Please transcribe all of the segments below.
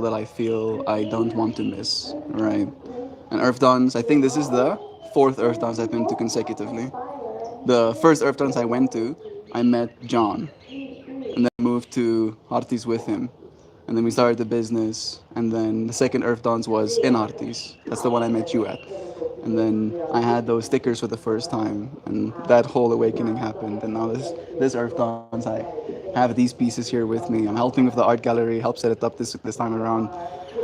that I feel I don't want to miss, right? And Earth Dance, I think this is the fourth Earth Dance I've been to consecutively. The first Earth Dance I went to, I met John, and then moved to Artis with him. And then we started the business, and then the second Earth Dance was in Artis. That's the one I met you at. And then I had those stickers for the first time, and that whole awakening happened. And now this Earth Dance, I have these pieces here with me. I'm helping with the art gallery, help set it up this time around.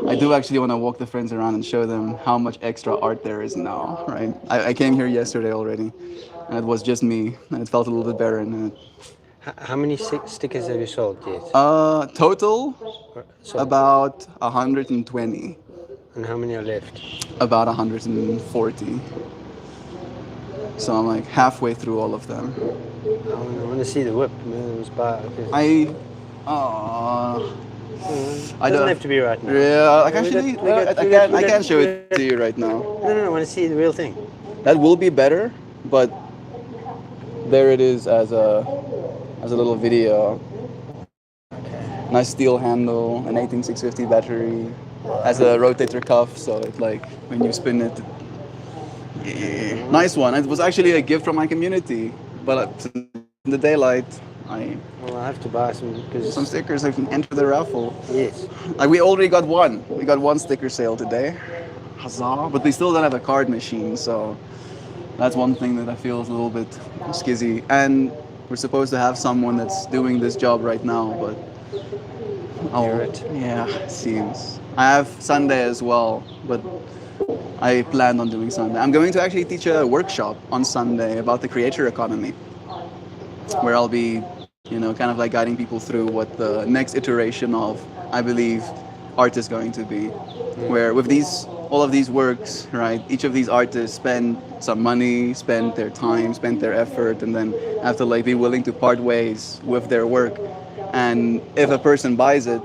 I do actually want to walk the friends around and show them how much extra art there is now, right? I came here yesterday already, and it was just me, and it felt a little bit barren. And How many stickers have you sold yet? total Sold. about 120, And how many are left? about 140. So I'm like halfway through all of them. I want to see the whip. Man, it was I, uh, I doesn't don't have to be right now. Yeah, like actually, I can show we it to you right now. No, I want to see the real thing. That will be better, but there it is as a little video. Nice steel handle, an 18650 battery, has a rotator cuff, so it's like when you spin it. Yeah. Nice one. It was actually a gift from my community, but in the daylight, Well, I have to buy some because some stickers I can enter the raffle. yes. Like we already got one. We got one sticker sale today. Huzzah! But they still don't have a card machine, so that's one thing that I feel is a little bit skizzy. And we're supposed to have someone that's doing this job right now, but Hear it. yeah, it seems. I have Sunday as well, but I planned on doing Sunday. I'm going to actually teach a workshop on Sunday about the creator economy, where I'll be, kind of like guiding people through what the next iteration of, I believe, art is going to be. Where with all of these works, right, each of these artists spend some money, spend their time, spend their effort, and then have to like be willing to part ways with their work. And if a person buys it,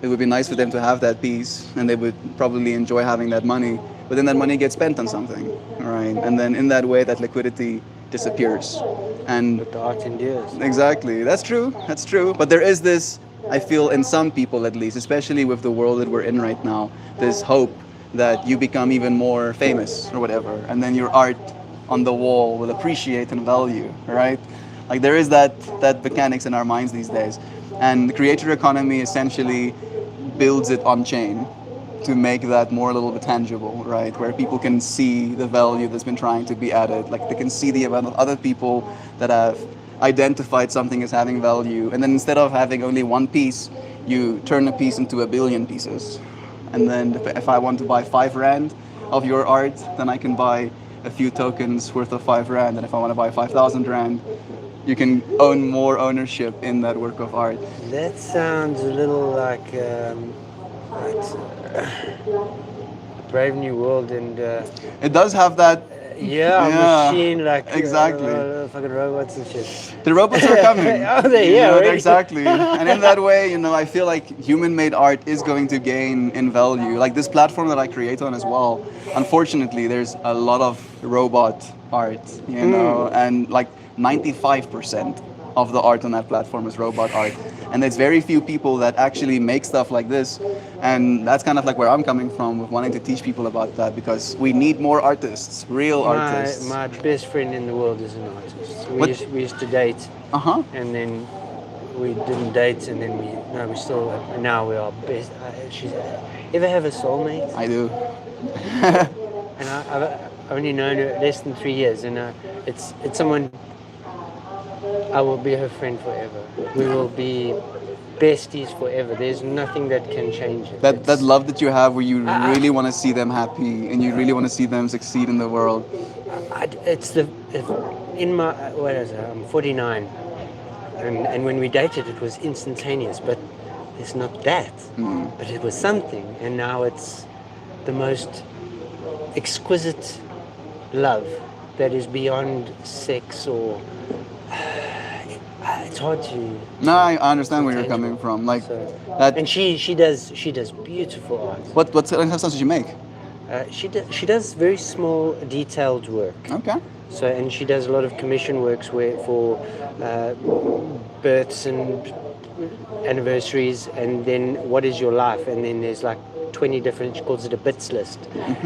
it would be nice for them to have that piece, and they would probably enjoy having that money. But then that money gets spent on something, right? And then in that way, that liquidity disappears. And But the art endures. exactly, that's true. That's true. But there is this, I feel, in some people at least, especially with the world that we're in right now, this hope that you become even more famous or whatever, and then your art on the wall will appreciate and value, right? Like there is that mechanics in our minds these days, and the creator economy essentially builds it on chain to make that more a little bit tangible, right? Where people can see the value that's been trying to be added. Like they can see the amount of other people that have identified something as having value. And then instead of having only one piece, you turn a piece into a billion pieces. And then if I want to buy 5 Rand of your art, then I can buy a few tokens worth of 5 Rand. And if I want to buy 5,000 Rand, you can own more ownership in that work of art. That sounds a little like Brave New World and It does have that. machine like exactly. Fucking robots and shit. The robots are coming. Oh, they're here already. Exactly. And in that way, I feel like human-made art is going to gain in value. Like this platform that I create on as well. Unfortunately, there's a lot of robot art, and like 95% of the art on that platform is robot art. And there's very few people that actually make stuff like this. And that's kind of like where I'm coming from with wanting to teach people about that, because we need more artists, real artists. My best friend in the world is an artist. We used to date, and then we didn't date, and then now we are best. She's ever have a soulmate? I do. And I've only known her less than 3 years, and it's someone. I will be her friend forever. We will be besties forever. There's nothing that can change it. That love that you have, where you really want to see them happy and you really want to see them succeed in the world. I'm 49, and when we dated, it was instantaneous. But it's not that. But it was something, and now it's the most exquisite love that is beyond sex or. It's hard to. No, I understand where you're coming from. Like that. And she does beautiful art. What kind of stuff does she make? She does very small, detailed work. Okay. So, and she does a lot of commission works for births and anniversaries, and then what is your life, and then there's like 20 different, she calls it a bits list,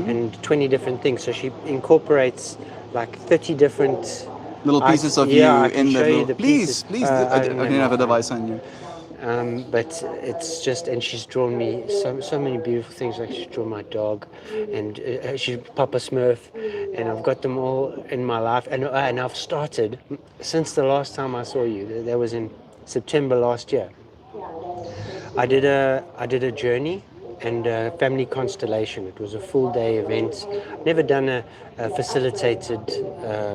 and 20 different things. So she incorporates like 30 different Little pieces of you yeah, I can in that show you little. the pieces. Please. I I didn't have a device on you. but it's just, and she's drawn me so many beautiful things. Like she's drawn my dog, and she's Papa Smurf, and I've got them all in my life. And I've started since the last time I saw you. That was in September last year. I did a journey and a family constellation. It was a full day event. Never done a facilitated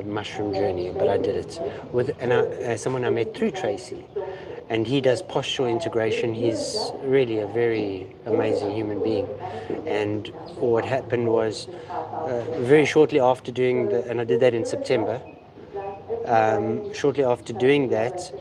mushroom journey, but I did it with someone I met through Tracy, and he does postural integration. He's really a very amazing human being. And what happened was very shortly after doing and I did that in September. Shortly after doing that,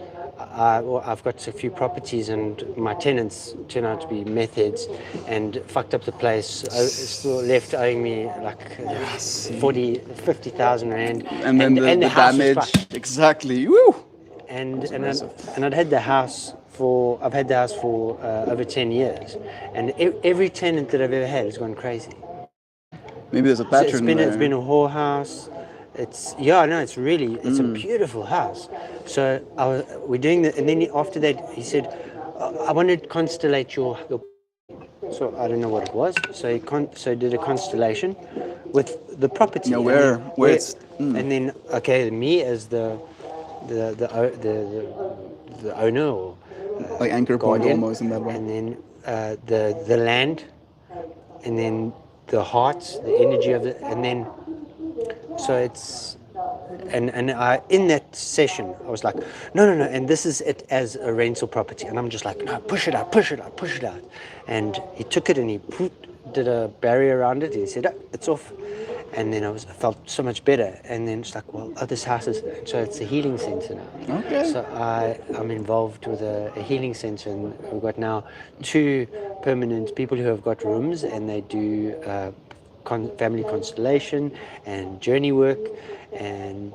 I've got a few properties, and my tenants turned out to be meth heads and fucked up the place. Still left owing me like 50,000 rand. And then the house was damage. fucked. Exactly. Woo! I'd had the house for over 10 years, and every tenant that I've ever had has gone crazy. Maybe there's a pattern there. It's been a whorehouse. It's a beautiful house. So we're doing that, and then after that he said, I want to constellate your. So I don't know what it was. So he did a constellation with the property. Yeah, where it's. And then me as the owner, or like anchor point guardian, almost in that way. and then the land, and then the heart, the energy of it, and then so it's and I in that session I was like, no, and this is it as a rental property, and I'm just like, no, push it out, and he took it and he did a barrier around it, and he said, oh, it's off. And then I felt so much better. And then it's like, well, this house is, so it's a healing center now. Okay. So I'm involved with a healing center, and we've got now 2 permanent people who have got rooms, and they do family constellation and journey work. And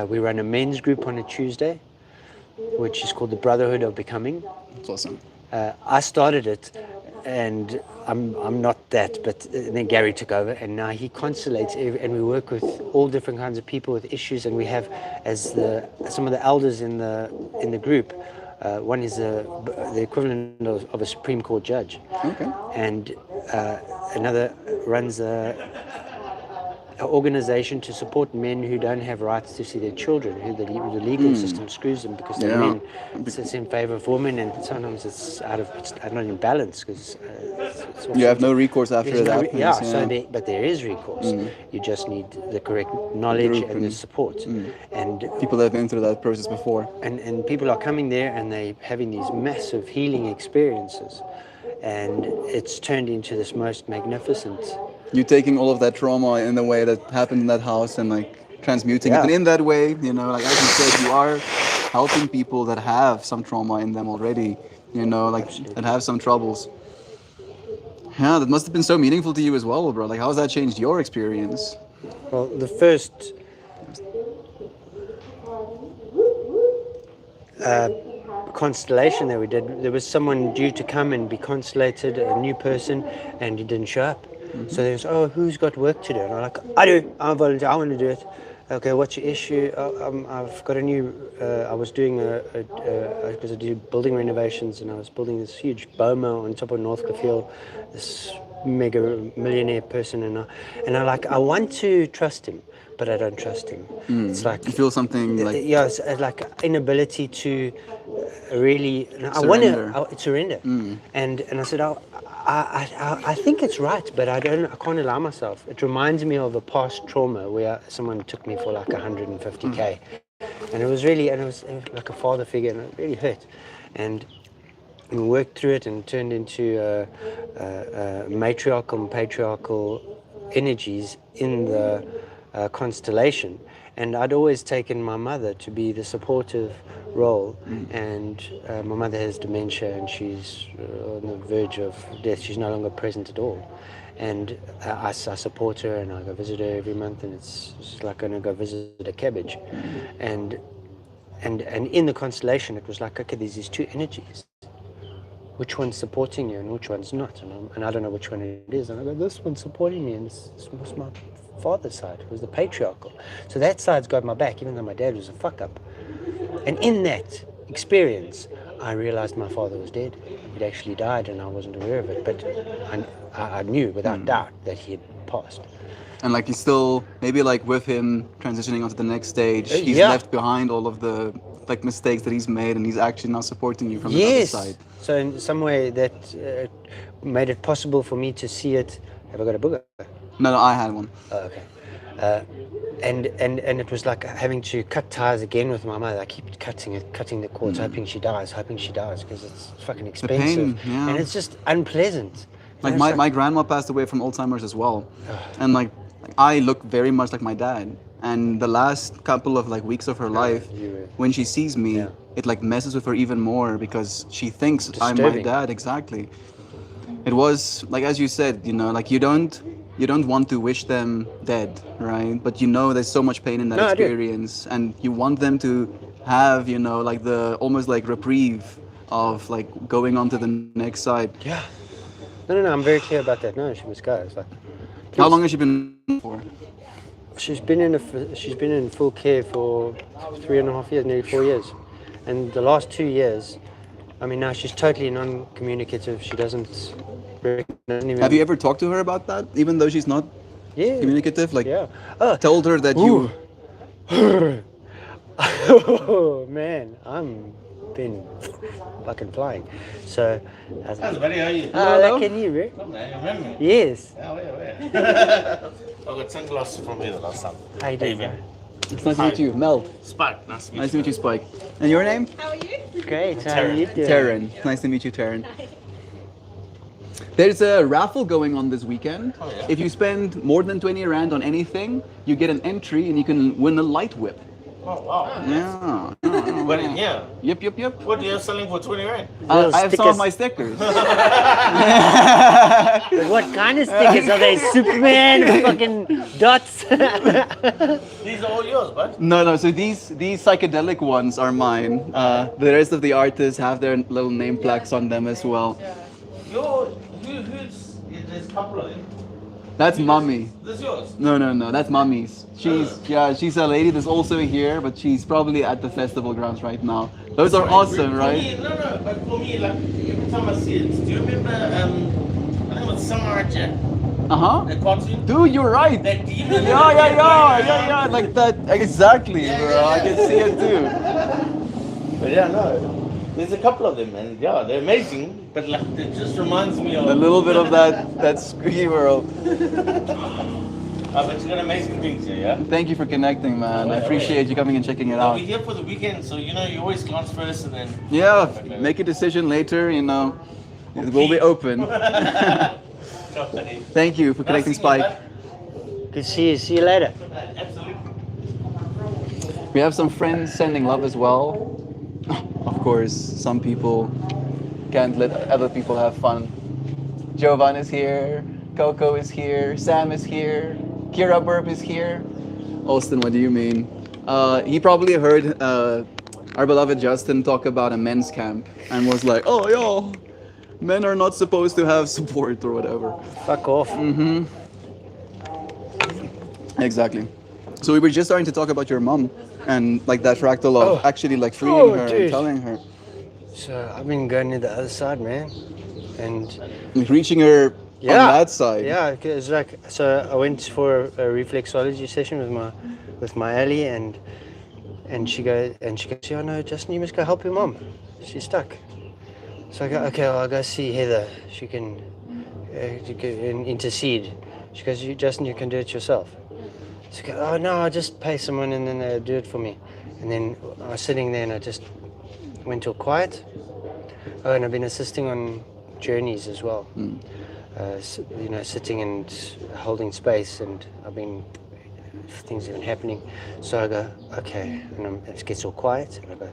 we run a men's group on a Tuesday, which is called the Brotherhood of Becoming. That's awesome. I started it, and I'm not that, but then Gary took over, and now he constellates, and we work with all different kinds of people with issues, and we have some of the elders in the group. One is the equivalent of a Supreme Court judge. Okay. And another runs an organization to support men who don't have rights to see their children, who the legal system screws them because they're men. It's in favor of women, and sometimes it's not in balance because you have no recourse after that. But there is recourse. You just need the correct knowledge and the support. And people that have been through that process before. And people are coming there and they're having these massive healing experiences, and it's turned into this most magnificent. You taking all of that trauma in the way that happened in that house and like transmuting it, and in that way, like as you said, you are helping people that have some trauma in them already, that have some troubles. Yeah, that must have been so meaningful to you as well, bro. Like, how has that changed your experience? Well, the first constellation that we did, there was someone due to come and be constellated, a new person, and he didn't show up. So there's, who's got work to do? And I'm like, I do. I'm a volunteer. I want to do it. Okay, what's your issue? I've got a new. I was doing because I do building renovations, and I was building this huge boma on top of North Cliffield, this mega millionaire person, and I want to trust him, but I don't trust him. It's like you feel something like it's like inability to really. I want to surrender, and I said, I think it's right, but I can't allow myself. It reminds me of a past trauma where someone took me for like 150K, and it was like a father figure, and it really hurt, and we worked through it and turned into matriarchal and patriarchal energies in the constellation. And I'd always taken my mother to be the supportive role, and my mother has dementia and she's on the verge of death. She's no longer present at all. And I support her, and I go visit her every month, and it's like going to go visit a cabbage. And and in the constellation, it was like, okay, there's these two energies. Which one's supporting you and which one's not? And I don't know which one it is. And I go, this one's supporting me, and this was my father's side. It was the patriarchal. So that side's got my back, even though my dad was a fuck up. And in that experience, I realized my father was dead. He'd actually died, and I wasn't aware of it. But I knew without doubt that he had passed. And like he's still maybe like with him transitioning onto the next stage, he's Yeah. left behind all of the like mistakes that he's made, and he's actually now supporting you from the other side. So in some way that made it possible for me to see it. Have I got a booger? No, I had one. Oh, okay. And it was like having to cut ties again with my mother. I keep cutting the cords, hoping she dies, because it's fucking expensive. pain, yeah. And it's just unpleasant. Like And it's my grandma passed away from Alzheimer's as well, and like I look very much like my dad. And the last couple of like weeks of her life, when she sees me, it like messes with her even more because she thinks I'm my Disturbing. dad. Exactly. It was like, as you said, you know, like you don't want to wish them dead, right? But you know there's so much pain in that No, I do. experience, and you want them to have, you know, like the almost like reprieve of like going on to the next side. Yeah. No, I'm very clear about that. No, she must go. It's like, How long has she been for? she's been in full care for 3.5 years, nearly 4 years, and the last 2 years, I mean, now she's totally non-communicative. She doesn't recognize. Have you ever talked to her about that, even though she's not Yeah. communicative? Like, Yeah. told her that you. Oh man, I'm been fucking flying. So. That's very how you. Like can you, bro? Come there, you remember me? Yes. Yeah, where? I got sunglasses from here the last time. How you doing, bro? It's nice to meet you, Mel. Spike, nice to meet Nice to meet you, Spike. And your name? How are you? Great. How are you doing? Taryn. Nice to meet you, Taryn. There's a raffle going on this weekend. Oh, yeah? If you spend more than 20 rand on anything, you get an entry and you can win a light whip. Oh, wow. Yeah. But in here, Yep. what are you selling for 20 rand? Little I have some of stickers. my stickers. But what kind of stickers are they? Superman, fucking dots. These are all yours, bud. No. So these psychedelic ones are mine. The rest of the artists have their little name plaques on them as well. There's a couple of them. That's Mummy. This yours? No. That's Mummy's. She's a lady that's also here, but she's probably at the festival grounds right now. Those are awesome, For right? me, no, but for me, like, every time I see it, do you remember, I think it was Samurai Jack, Uh-huh. the cartoon? Dude, you're right. That demon. Yeah, like that. Exactly, Yeah, bro. yeah, I can see it too. But yeah, no. There's a couple of them, and yeah, they're amazing. But like, it just reminds me of A little bit of that squeaky world. But you got amazing things here, yeah. Thank you for connecting, man. I appreciate you coming and checking it We're out. here for the weekend, so you know you always glance first, and then. Yeah, make a decision later, you know. It will be open. Thank you for connecting, Spike. Good to see you. See you later. Absolutely. We have some friends sending love as well. Of course, some people can't let other people have fun. Jovan is here, Coco is here, Sam is here, Kira Burp is here. Austin, what do you mean? He probably heard our beloved Justin talk about a men's camp and was like, oh, yo, men are not supposed to have support or whatever. Fuck off. Exactly. So we were just starting to talk about your mom and like that fractal of actually like freeing Oh, her and dude. telling her, So I've been going to the other side, man, and like, reaching her on that side. Yeah, it's like, so I went for a reflexology session with my Ali, and she goes, yeah, no, Justin, you must go help your mom. She's stuck. So I go, okay, well, I'll go see Heather. She can intercede. She goes, Justin, you can do it yourself. So I go, oh no, I'll just pay someone and then they'll do it for me. And then I was sitting there and I just went to a quiet. Oh, and I've been assisting on journeys as well. You know, sitting and holding space, and things have been happening. So I go, okay, and it gets all quiet, and I go,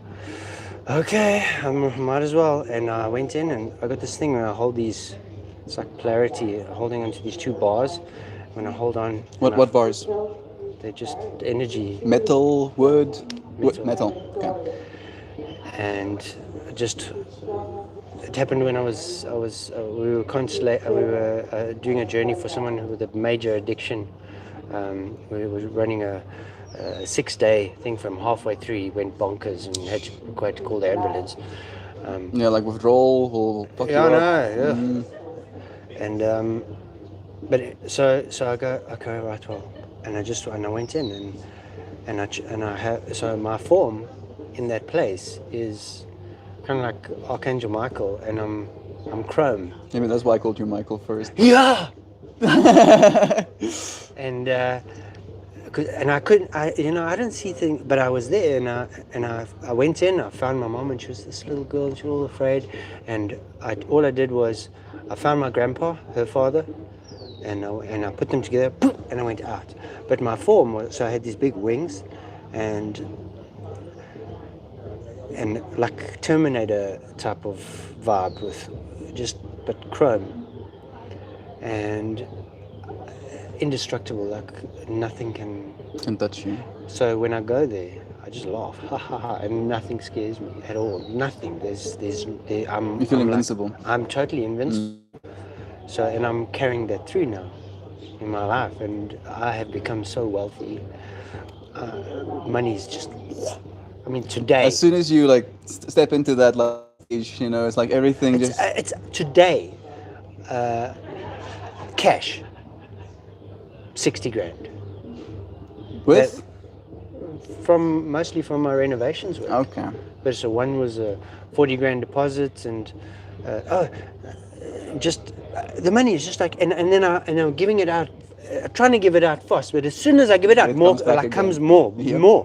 okay, I might as well. And I went in and I got this thing where I hold these, it's like polarity, holding onto these two bars. When I hold on. What bars? They're just energy. Metal, wood. Metal. Okay. And just it happened when we were doing a journey for someone with a major addiction. We were running a 6-day thing. From halfway through he went bonkers and had to call the ambulance. Yeah, like withdrawal will fuck you Yeah, I up. know. Yeah. And so I go, okay, right, well, and I went in and I have, so my form in that place is kind of like Archangel Michael, and I'm Chrome. Maybe that's why I called you Michael first. Yeah. And I couldn't, I didn't see things, but I was there, and I went in. I found my mom, and she was this little girl. She was all afraid, and all I did was I found my grandpa, her father, and I put them together, and I went out. But my form was, so I had these big wings, and like Terminator type of vibe but chrome, and indestructible, like nothing can touch you. So when I go there, I just laugh, ha ha ha, and nothing scares me at all. Nothing. You feel invincible. I'm totally invincible. So, and I'm carrying that through now in my life, and I have become so wealthy. Money is just, I mean, today. As soon as you like step into that stage, it's like everything it's today. Cash. 60 grand. with. Mostly from my renovations work. Okay. But so one was a 40 grand deposit, and the money is just like, and then I'm giving it out, trying to give it out fast. But as soon as I give it out, comes more.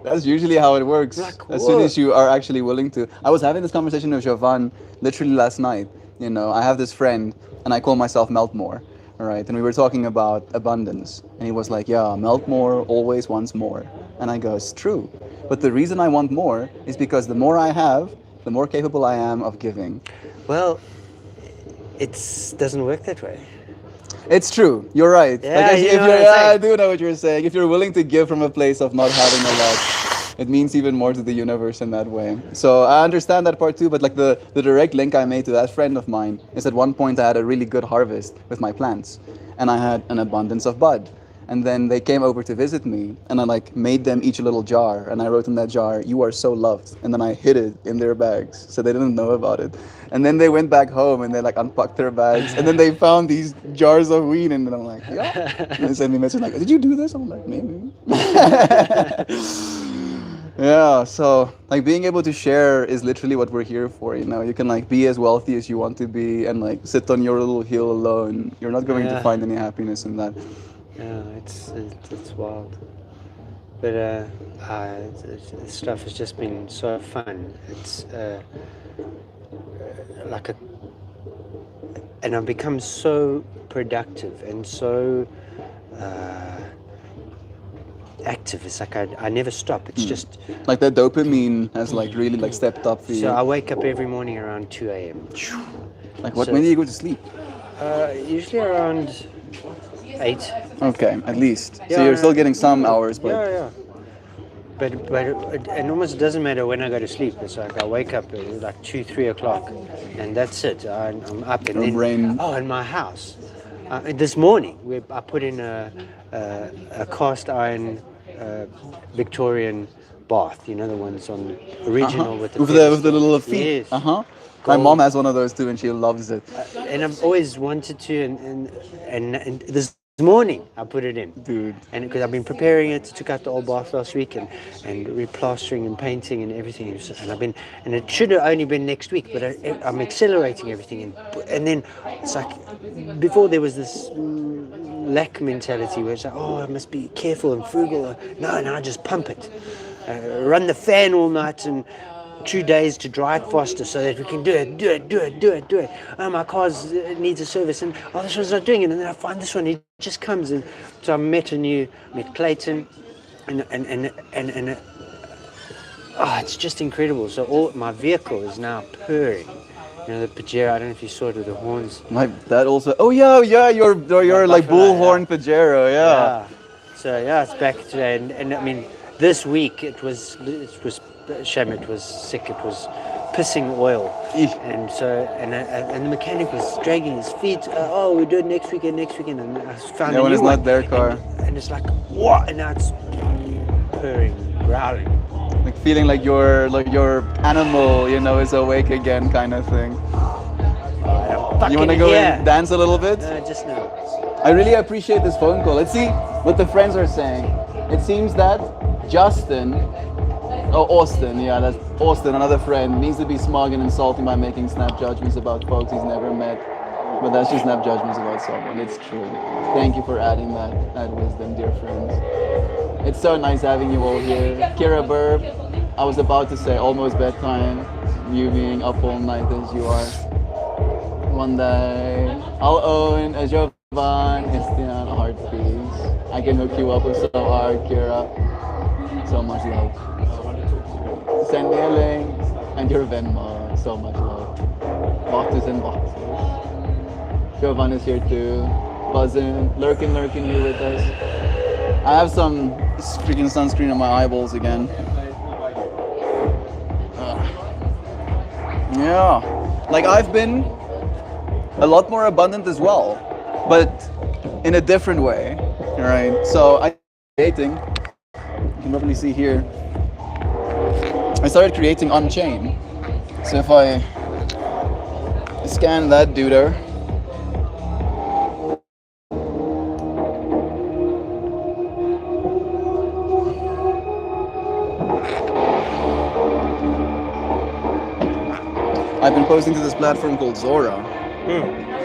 That's usually how it works. Like, as soon as you are actually willing to. I was having this conversation with Jovan literally last night. I have this friend, and I call myself MeltMore. All right, and we were talking about abundance, and he was like, yeah, MeltMore always wants more. And I go, it's true. But the reason I want more is because the more I have, the more capable I am of giving. Well, it doesn't work that way. It's true. You're right. Yeah, I do know what you're saying. If you're willing to give from a place of not having a lot, it means even more to the universe in that way. So I understand that part too, but like the direct link I made to that friend of mine is at one point I had a really good harvest with my plants, and I had an abundance of bud. And then they came over to visit me, and I like made them each a little jar, and I wrote in that jar, "You are so loved." And then I hid it in their bags, so they didn't know about it. And then they went back home, and they like unpacked their bags, and then they found these jars of weed, and then I'm like, yeah. And they sent me a message like, "Did you do this?" I'm like, maybe. Yeah, so like being able to share is literally what we're here for. You can like be as wealthy as you want to be, and like sit on your little hill alone. You're not going to find any happiness in that. Yeah, it's wild, but this stuff has just been so fun. It's and I've become so productive and so active. It's like I never stop. It's just like that dopamine has like really like stepped up for you. So I wake up every morning around 2 a.m. Like when do you go to sleep? Usually around 8. Okay, at least. Yeah, so you're still getting some hours, but yeah. But it almost doesn't matter when I go to sleep. It's like I wake up at like 2-3 o'clock, and that's it. I'm up, and then brain. in my house. This morning I put in a cast iron Victorian bath. The ones on original with the little feet. Yes. My mom has one of those too, and she loves it. And I've always wanted to, and this morning I put it in, dude. And because I've been preparing it, took out the old bath last week and replastering and painting and everything, and it should have only been next week, but I'm accelerating everything, and then it's like before there was this lack mentality where it's like, oh, I must be careful and frugal. No, I just pump it, run the fan all night and 2 days to dry it faster so that we can do it. Oh, my car needs a service, and this one's not doing it, and then I find this one, it just comes. And so I met Clayton, and it's just incredible. So all my vehicle is now purring. The Pajero, I don't know if you saw it with the horns. My dad also. Oh yeah, your like bullhorn Pajero, yeah. So it's back today, and I mean, this week it was shame it was sick. It was pissing oil, Eesh. and so and the mechanic was dragging his feet. Oh, we do it next weekend, and I found Yeah, a when new it's one, not their car. and it's like what? And now it's purring, growling. Like feeling like your animal, is awake again, kind of thing. You want to go and dance a little bit? Just now. I really appreciate this phone call. Let's see what the friends are saying. It seems that Austin, yeah, that's Austin, another friend, needs to be smug and insulting by making snap judgments about folks he's never met. But that's just snap judgments about someone. It's true. Thank you for adding that wisdom, dear friends. It's so nice having you all here. Kira Burb, I was about to say almost bedtime, you being up all night as you are. One day, I'll own a Jovan, Estian, a heart piece. I can hook you up with some art, Kira. So much love. Send me a link and your Venmo. So much love. Boxes and boxes. Jovan is here too. Buzzing, lurking here with us. I have some freaking sunscreen on my eyeballs again. Yeah. Like I've been a lot more abundant as well, but in a different way, right? So I creating, you can probably see here, I started creating on chain. So if I scan that duder, I've been posting to this platform called Zora.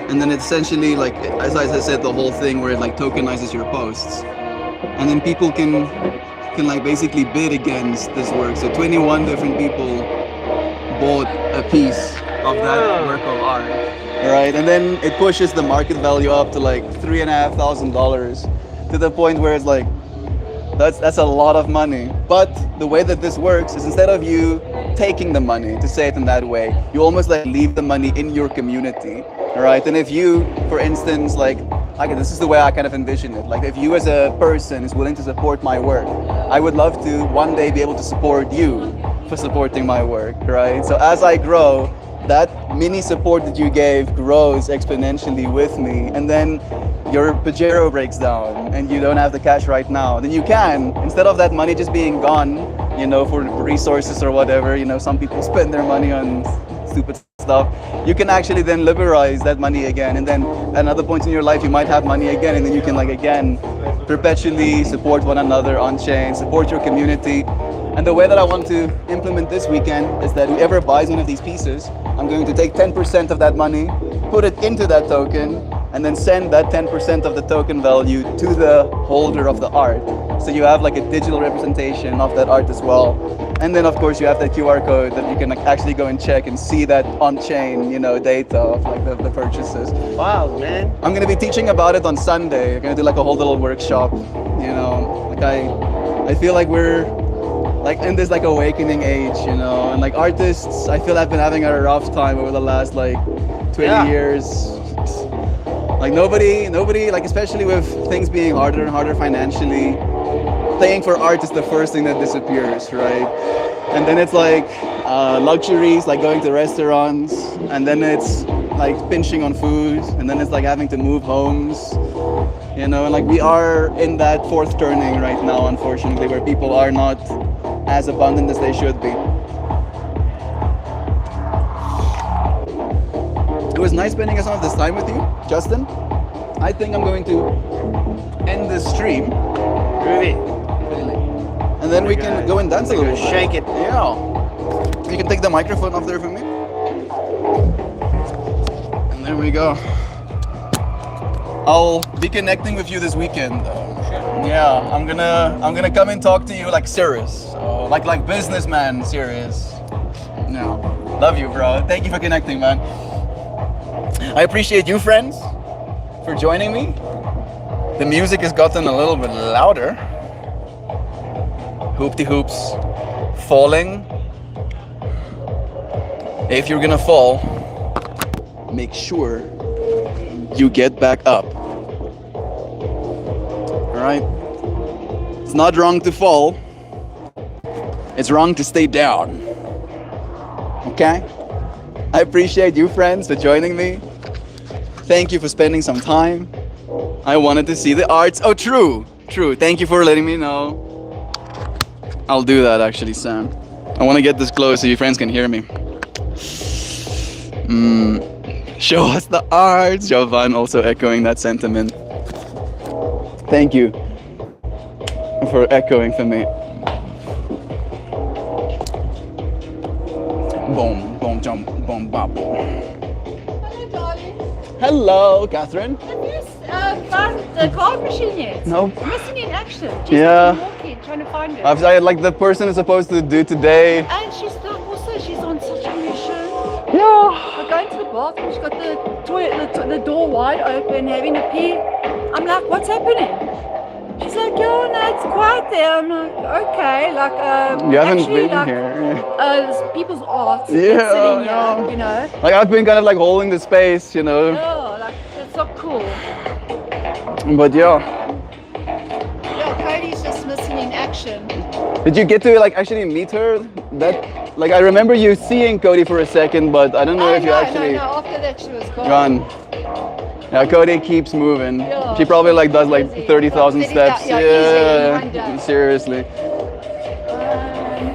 And then it's essentially like, as I said, the whole thing where it like tokenizes your posts, and then people can like basically bid against this work. So 21 different people bought a piece of that work of art, right? And then it pushes the market value up to like $3,500 to the point where it's like that's a lot of money. But the way that this works is instead of you taking the money, to say it in that way, you almost like leave the money in your community, right? And if you, for instance, like, okay, this is the way I kind of envision it. Like if you as a person is willing to support my work, I would love to one day be able to support you for supporting my work, right? So as I grow, that mini support that you gave grows exponentially with me. And then your Pajero breaks down and you don't have the cash right now, then you can, instead of that money just being gone, for resources or whatever, some people spend their money on stupid stuff, you can actually then liberate that money again. And then at another point in your life, you might have money again, and then you can like again, perpetually support one another on chain, support your community. And the way that I want to implement this weekend is that whoever buys one of these pieces, I'm going to take 10% of that money, put it into that token, and then send that 10% of the token value to the holder of the art. So you have like a digital representation of that art as well. And then of course you have that QR code that you can like actually go and check and see that on-chain, data of like the purchases. Wow, man. I'm gonna be teaching about it on Sunday. I'm gonna do like a whole little workshop, like I feel like we're like in this like awakening age, and like artists, I feel I've been having a rough time over the last like 20 years. Like nobody, like especially with things being harder and harder financially, paying for art is the first thing that disappears, right? And then it's like luxuries, like going to restaurants, and then it's like pinching on food, and then it's like having to move homes, and like we are in that fourth turning right now, unfortunately, where people are not as abundant as they should be. It was nice spending some of this time with you, Justin. I think I'm going to end this stream. Really? And then we can go and dance a little bit. Shake it. Yeah. You can take the microphone off there for me. And there we go. I'll be connecting with you this weekend. Yeah, I'm gonna come and talk to you like serious, like businessman serious. No, love you, bro. Thank you for connecting, man. I appreciate you, friends, for joining me. The music has gotten a little bit louder. Hoopty hoops, falling. If you're gonna fall, make sure you get back up. All right? It's not wrong to fall, It's wrong to stay down. Okay? I appreciate you friends for joining me. Thank you for spending some time. I wanted to see the arts. Oh, true. Thank you for letting me know. I'll do that actually, Sam. I want to get this close so you friends can hear me. Show us the arts. Jovan also echoing that sentiment. Thank you for echoing for me. Boom, boom, jump, boom, bop, boom. Hello, darling. Hello, Catherine. Have you found the card machine yet? Nope. Missing in action. Just Yeah. walking, trying to find it. I like the person is supposed to do today. And she's like, also, she's on such a mission. Yeah. We're going to the bathroom. She's got the toilet, the door wide open, having a pee. I'm like, what's happening? She's like, yo, no, it's quiet there. I'm like, okay, like, You haven't actually, been like, here. There's people's art Yeah, that's sitting yeah. here, you know. Like I've been kind of like holding the space, you know. Oh, like, it's so cool. But yeah. Yeah, Cody's just missing in action. Did you get to like actually meet her? That like I remember you seeing Cody for a second, but I don't know if you actually No, after that she was gone. gone. Yeah, Cody keeps moving. Yeah. She probably like does like Busy. 30,000 Like, steps. yeah, easily in one day. Seriously. Um,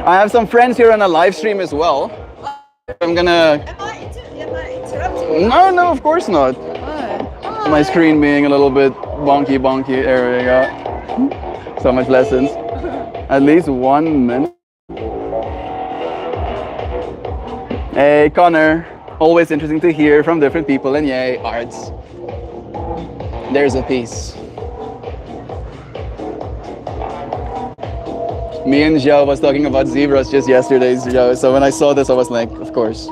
I have some friends here on a live stream as well. I'm gonna. am I interrupting? No, of course not. Oh. My screen being a little bit bonky. There we go. So much lessons. At least 1 minute. Hey, Connor. Always interesting to hear from different people, and yay, arts. There's a piece. Me and Zhao was talking about zebras just yesterday's Zhao, so when I saw this I was like, of course.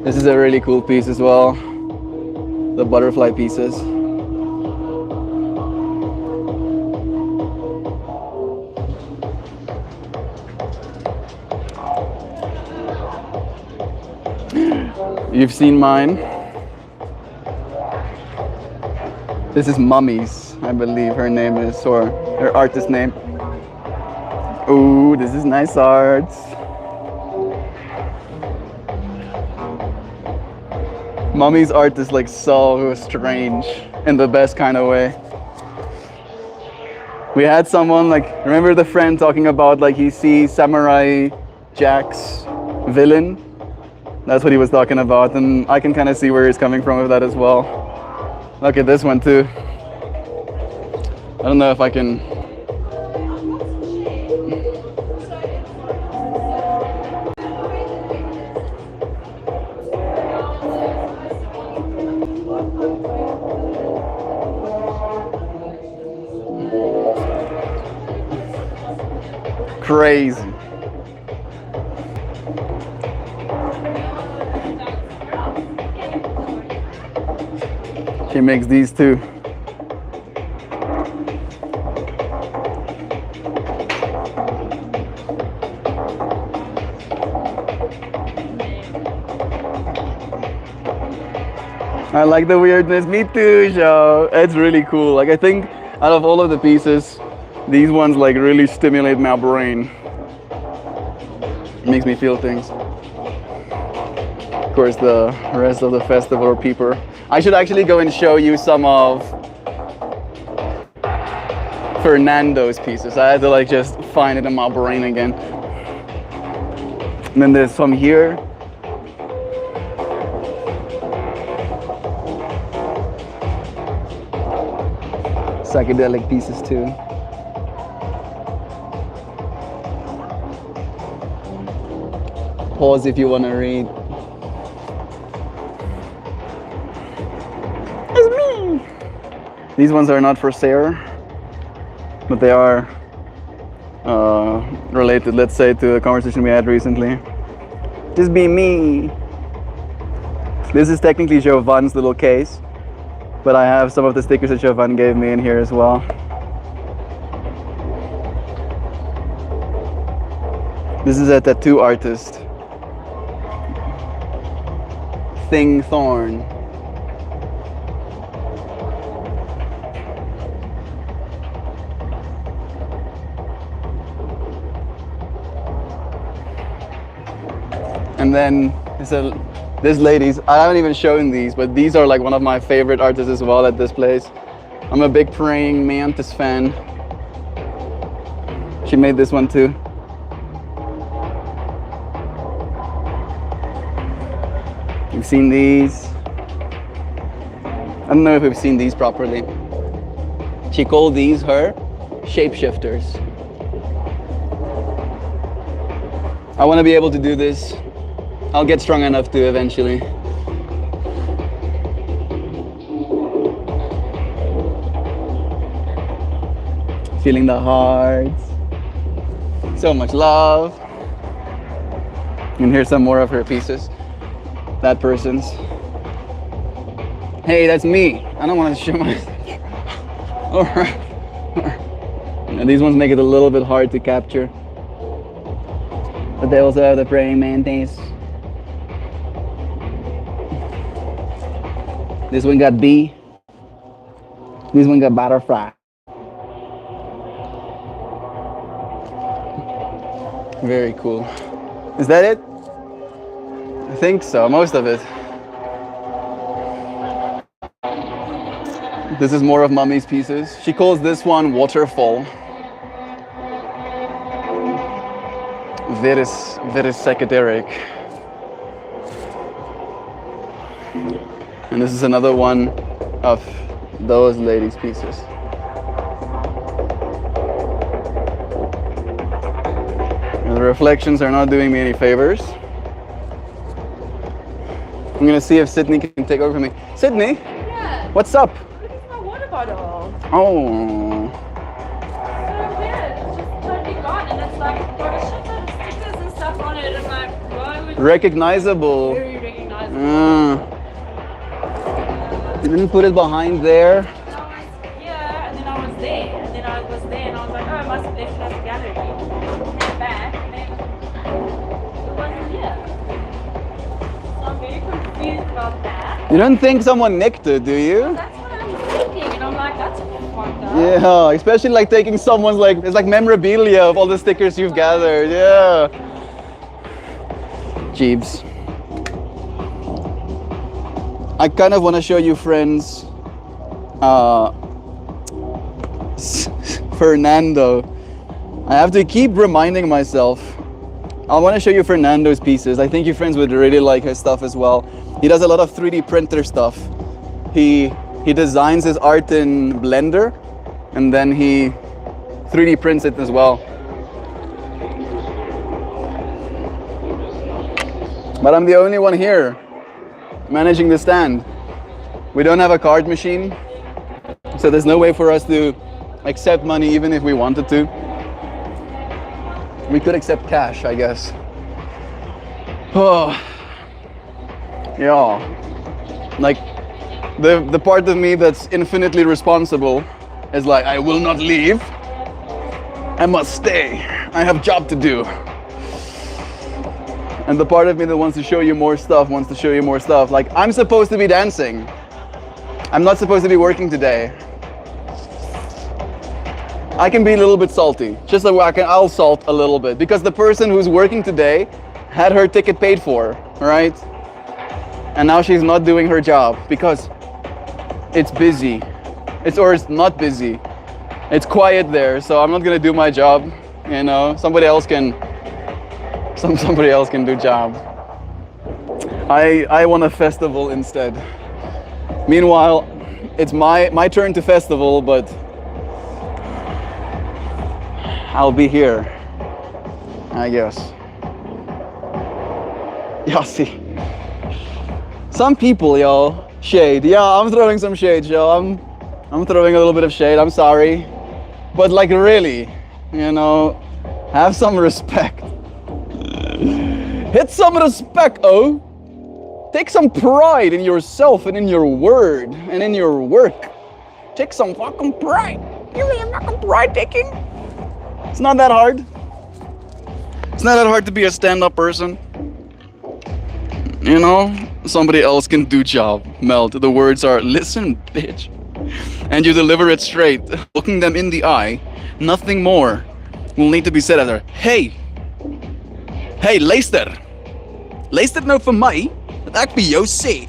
This is a really cool piece as well. The butterfly pieces. You've seen mine. This is Mummies, I believe her name is, or her artist name. Ooh, this is nice art. Mummy's art is like so strange in the best kind of way. We had someone like, remember the friend talking about like he sees Samurai Jack's villain? That's what he was talking about, and I can kind of see where he's coming from with that as well. Look at this one too. I don't know if I can. Crazy. She makes these too. I like the weirdness. Me too, Joe. It's really cool. Like I think out of all of the pieces, these ones like really stimulate my brain. It makes me feel things. Of course, the rest of the festival are peeper. I should actually go and show you some of Fernando's pieces. I had to like just find it in my brain again. And then there's some here. Psychedelic pieces too. Pause if you want to read. It's me! These ones are not for sale, but they are related, let's say, to a conversation we had recently. Just be me. This is technically Giovan's little case, but I have some of the stickers that Giovan gave me in here as well. This is a tattoo artist. Thing And then this ladies, I haven't even shown these, but these are like one of my favorite artists as well at this place. I'm a big praying mantis fan. She made this one too. You've seen these. I don't know if we've seen these properly. She called these her shapeshifters. I want to be able to do this. I'll get strong enough to eventually. Feeling the hearts. So much love. And here's some more of her pieces. That person's. Hey, that's me. I don't want to show my. Alright. And these ones make it a little bit hard to capture. But they also have the praying mantis. This one got bee. This one got butterfly. Very cool. Is that it? I think so, most of it. This is more of Mummy's pieces. She calls this one Waterfall. Very psychedelic. And this is another one of those ladies' pieces. And the reflections are not doing me any favors. I'm gonna see if Sydney can take over for me. Sydney, Yeah. what's up? Look at my water bottle. Oh, So weird. It's just totally gone, and it's like got a shit ton of stickers and stuff on it. I'm like, why would recognizable. very recognizable. You didn't put it behind there. And I was here, and then I was there, and then I was there, and I was like, oh, I must have left it at the gallery. Came back, and then it wasn't here. So I'm very confused about that. You don't think someone nicked it, do you? That's what I'm thinking, and I'm like, that's fucked up. Yeah, especially like taking someone's like, it's like memorabilia of all the stickers you've gathered. Yeah. Jeebs. I kind of want to show you friends Fernando. I have to keep reminding myself. I want to show you Fernando's pieces. I think you friends would really like his stuff as well. He does a lot of 3D printer stuff. He designs his art in Blender and then he 3D prints it as well. But I'm the only one here managing the stand. We don't have a card machine, so there's no way for us to accept money even if we wanted to. We could accept cash, I guess. Oh, yeah. Like the part of me that's infinitely responsible is like, I will not leave. I must stay. I have job to do. And the part of me that wants to show you more stuff wants to show you more stuff. Like, I'm supposed to be dancing. I'm not supposed to be working today. I can be a little bit salty. Just so I'll salt a little bit. Because the person who's working today had her ticket paid for, right? And now she's not doing her job because it's busy. It's not busy. It's quiet there, so I'm not gonna do my job. You know, somebody else can do job. I want a festival instead. Meanwhile, it's my turn to festival, but I'll be here, I guess. Yeah, see. Some people, yo, shade. Yeah, I'm throwing some shade, yo. I'm throwing a little bit of shade. I'm sorry, but like really, you know, have some respect. Hit some respect, oh. Take some pride in yourself and in your word and in your work. Take some fucking pride. You really fucking pride taking? It's not that hard. It's not that hard to be a stand-up person. You know, somebody else can do job. Melt. The words are, listen, bitch. And you deliver it straight, looking them in the eye. Nothing more will need to be said either. Hey, Leicester. Lees dit nou vir my dat ek vir jou sê.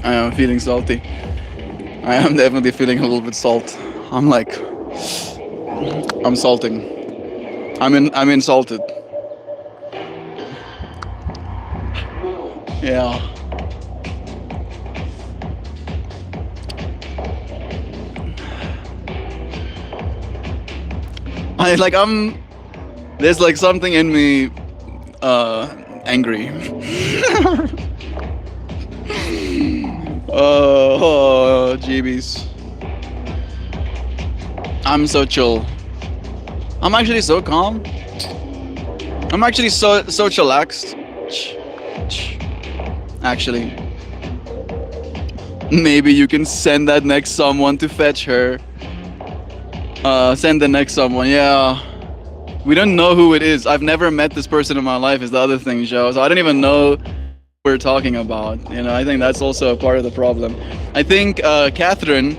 I am feeling salty. I am definitely feeling a little bit salt. I'm like, I'm salting. I'm insulted. Yeah. There's like something in me angry. Oh, jeebies. I'm so chill. I'm actually so calm. I'm actually so chillaxed. Actually, maybe you can send that next someone to fetch her. Send the next someone. Yeah. We don't know who it is. I've never met this person in my life. Is the other thing, Joe. So I don't even know who we're talking about. You know, I think that's also a part of the problem. I think Catherine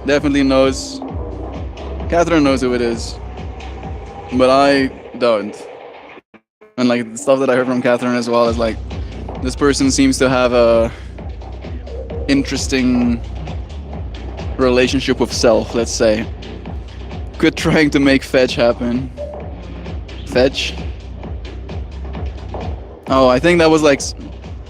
definitely knows. Catherine knows who it is, but I don't. And like the stuff that I heard from Catherine as well is like, this person seems to have a interesting relationship with self. Let's say. Quit trying to make fetch happen. Fetch. Oh, I think that was like.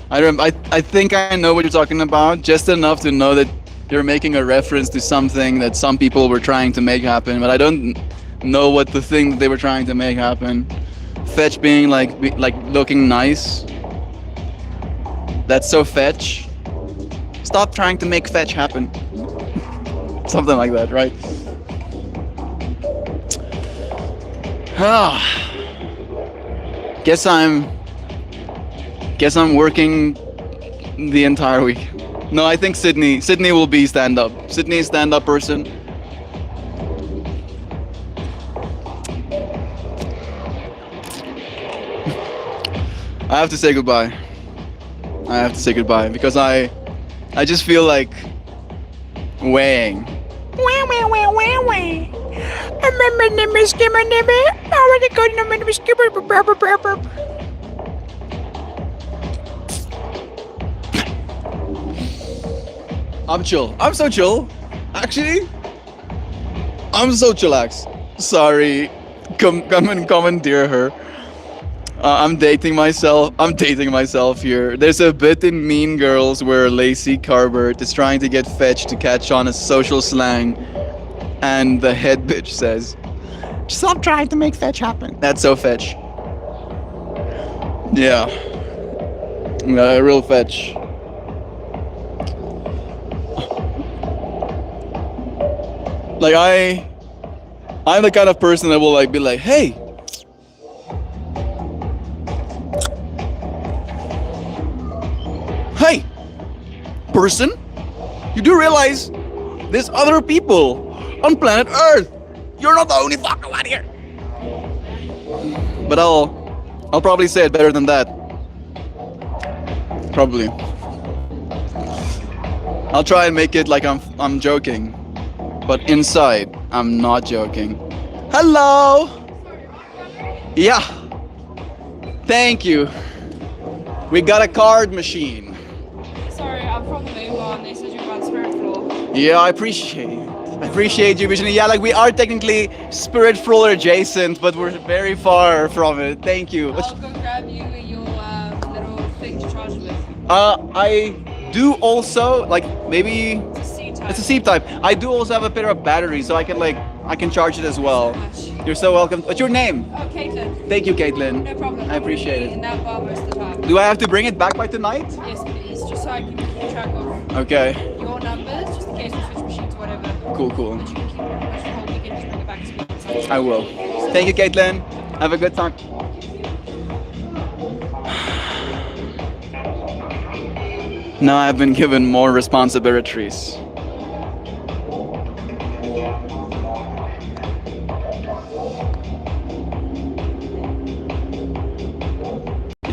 I think I know what you're talking about, just enough to know that you're making a reference to something that some people were trying to make happen, but I don't know what the thing that they were trying to make happen. Fetch being like looking nice. That's so fetch. Stop trying to make fetch happen. Something like that, right? Guess I'm working the entire week. No, I think Sydney will be stand-up. Sydney is stand-up person. I have to say goodbye. Because I just feel like weighing. I'm chill. I'm so chill. Actually, I'm so chillax. Sorry. Come and commandeer her. I'm dating myself here. There's a bit in Mean Girls where Lacey Carbert is trying to get fetched to catch on a social slang, and the head bitch says, "Stop trying to make fetch happen." That's so fetch. Yeah. Real fetch. Like I'm the kind of person that will like be like, "Hey, hey, person, you do realize there's other people on planet Earth. You're not the only fucker out here." But I'll probably say it better than that. Probably. I'll try and make it like I'm joking. But inside, I'm not joking. Hello! Yeah. Thank you. We got a card machine. Sorry, I'm from the mobile and they said you're about spirit floor. Yeah, I appreciate you visioning. Yeah, like we are technically spirit floor adjacent, but we're very far from it. Thank you. I'll go grab you your little thing to charge it with. I do also, like, maybe It's a C type. it's a C type. I do also have a pair of batteries, so I can charge it as well. You're so welcome. What's your name? Oh, Caitlin. Thank you, Caitlin. No problem. I appreciate In it. that bar most of the time. Do I have to bring it back by tonight? Yes, please. Just so I can keep track of Okay. your numbers, just in case we switch machines or whatever. Cool. But you can keep it pretty much the whole weekend, just bring it back to me. I will. Thank you, Caitlin. Have a good time. Now I've been given more responsibilities.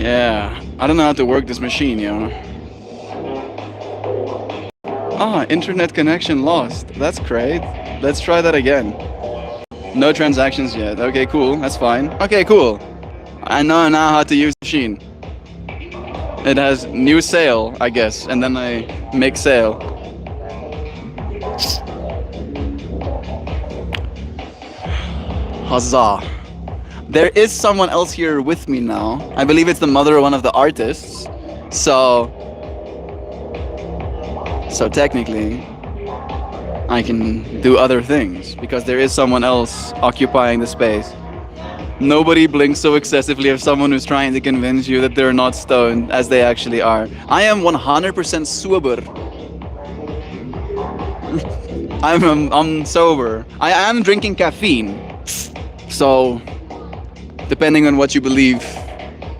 Yeah, I don't know how to work this machine, yo. Ah, internet connection lost. That's great. Let's try that again. No transactions yet. Okay, cool. That's fine. Okay, cool. I know now how to use the machine. It has new sale, I guess, and then I make sale. Huzzah. There is someone else here with me now. I believe it's the mother of one of the artists. So technically, I can do other things because there is someone else occupying the space. Nobody blinks so excessively as someone who's trying to convince you that they're not stoned as they actually are. I am 100% sober. I'm sober. I am drinking caffeine. So, depending on what you believe,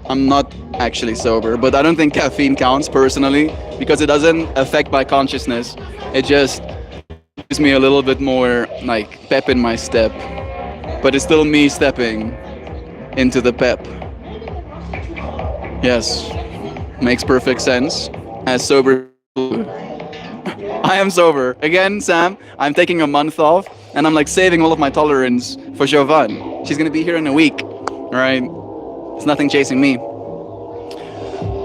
I'm not actually sober. But I don't think caffeine counts personally because it doesn't affect my consciousness. It just gives me a little bit more like pep in my step. But it's still me stepping into the pep. Yes, makes perfect sense. As sober, I am sober. Again, Sam, I'm taking a month off and I'm like saving all of my tolerance for Jovan. She's gonna be here in a week, right? There's nothing chasing me.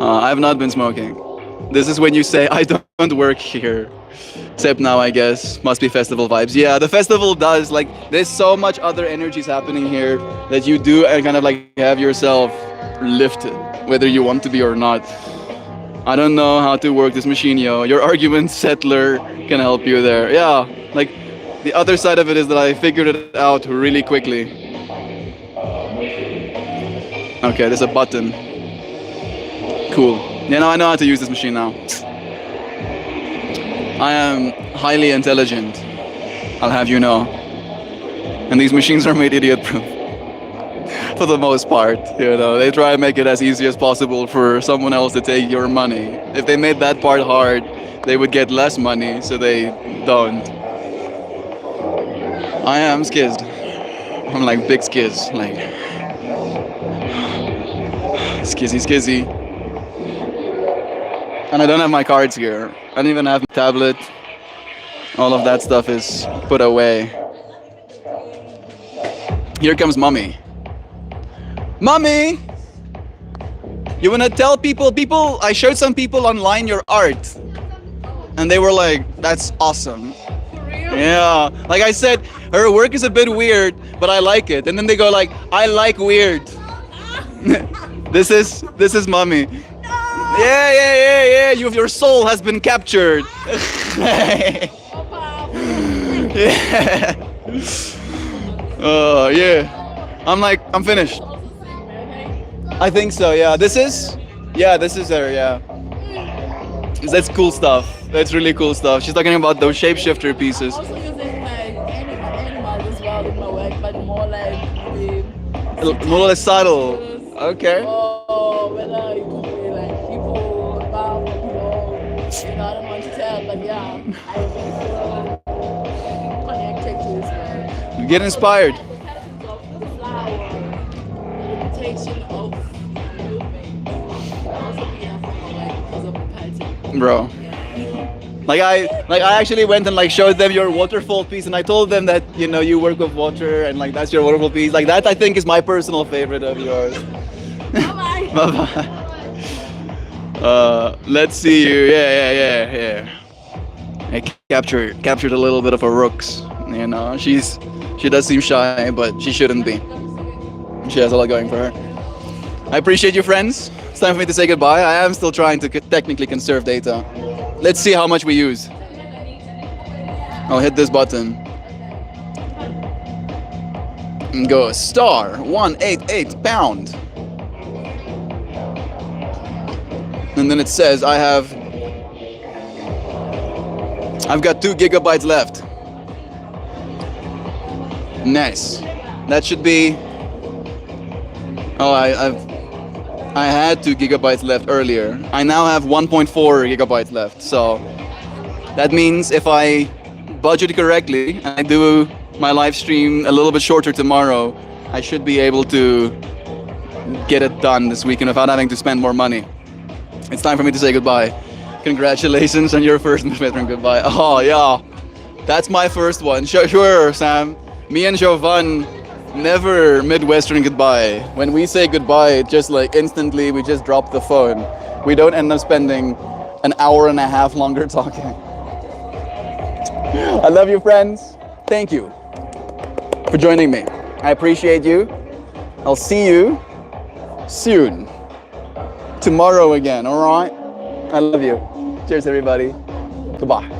I have not been smoking. This is when you say, I don't work here. Except now, I guess, must be festival vibes. Yeah, the festival does, like, there's so much other energies happening here that you do and kind of like have yourself lifted, whether you want to be or not. I don't know how to work this machine, yo. Your argument settler can help you there. Yeah, like, the other side of it is that I figured it out really quickly. Okay, there's a button. Cool. Yeah, now I know how to use this machine now. I am highly intelligent, I'll have you know. And these machines are made idiot-proof. For the most part, you know. They try and make it as easy as possible for someone else to take your money. If they made that part hard, they would get less money, so they don't. I am skizzed. I'm like big skizz, like... skizzy. And I don't have my cards here. I don't even have my tablet. All of that stuff is put away. Here comes mommy. Mommy! You wanna tell people, I showed some people online your art. And they were like, that's awesome. For real? Yeah, like I said, her work is a bit weird, but I like it. And then they go like, I like weird. This is mommy. Yeah. Your soul has been captured. Yeah. Oh, yeah. I'm like, I'm finished. I think so, yeah. This is her, yeah. That's cool stuff. That's really cool stuff. She's talking about those shapeshifter pieces. Also using like animals as well in my work, but more like More or less subtle. Okay. or whether it could be like people above or below. You know, I don't want to tell, but yeah, I feel connected to this work. Get inspired. The patterns of the flower, the repetition of movement. Also be a form of like because of the pattern. Bro. Like I actually went and like showed them your waterfall piece, and I told them that you work with water and like that's your waterfall piece. Like that I think is my personal favorite of yours. Bye-bye. Bye-bye. Let's see you. Yeah. I captured a little bit of a rooks. She does seem shy, but she shouldn't be. She has a lot going for her. I appreciate you, friends. It's time for me to say goodbye. I am still trying to technically conserve data. Let's see how much we use. I'll hit this button. And go star 188 pound. And then it says I've got 2 gigabytes left. Nice. That should be. Oh, I had 2 gigabytes left earlier. I now have 1.4 gigabytes left. So that means if I budget correctly and I do my live stream a little bit shorter tomorrow, I should be able to get it done this weekend without having to spend more money. It's time for me to say goodbye. Congratulations on your first Midwestern goodbye. Oh yeah, that's my first one. Sure, Sam. Me and Jovan never Midwestern goodbye. When we say goodbye, just like instantly we just drop the phone. We don't end up spending an hour and a half longer talking. I love you, friends. Thank you for joining me. I appreciate you. I'll see you soon. Tomorrow again, all right? I love you. Cheers, everybody. Goodbye.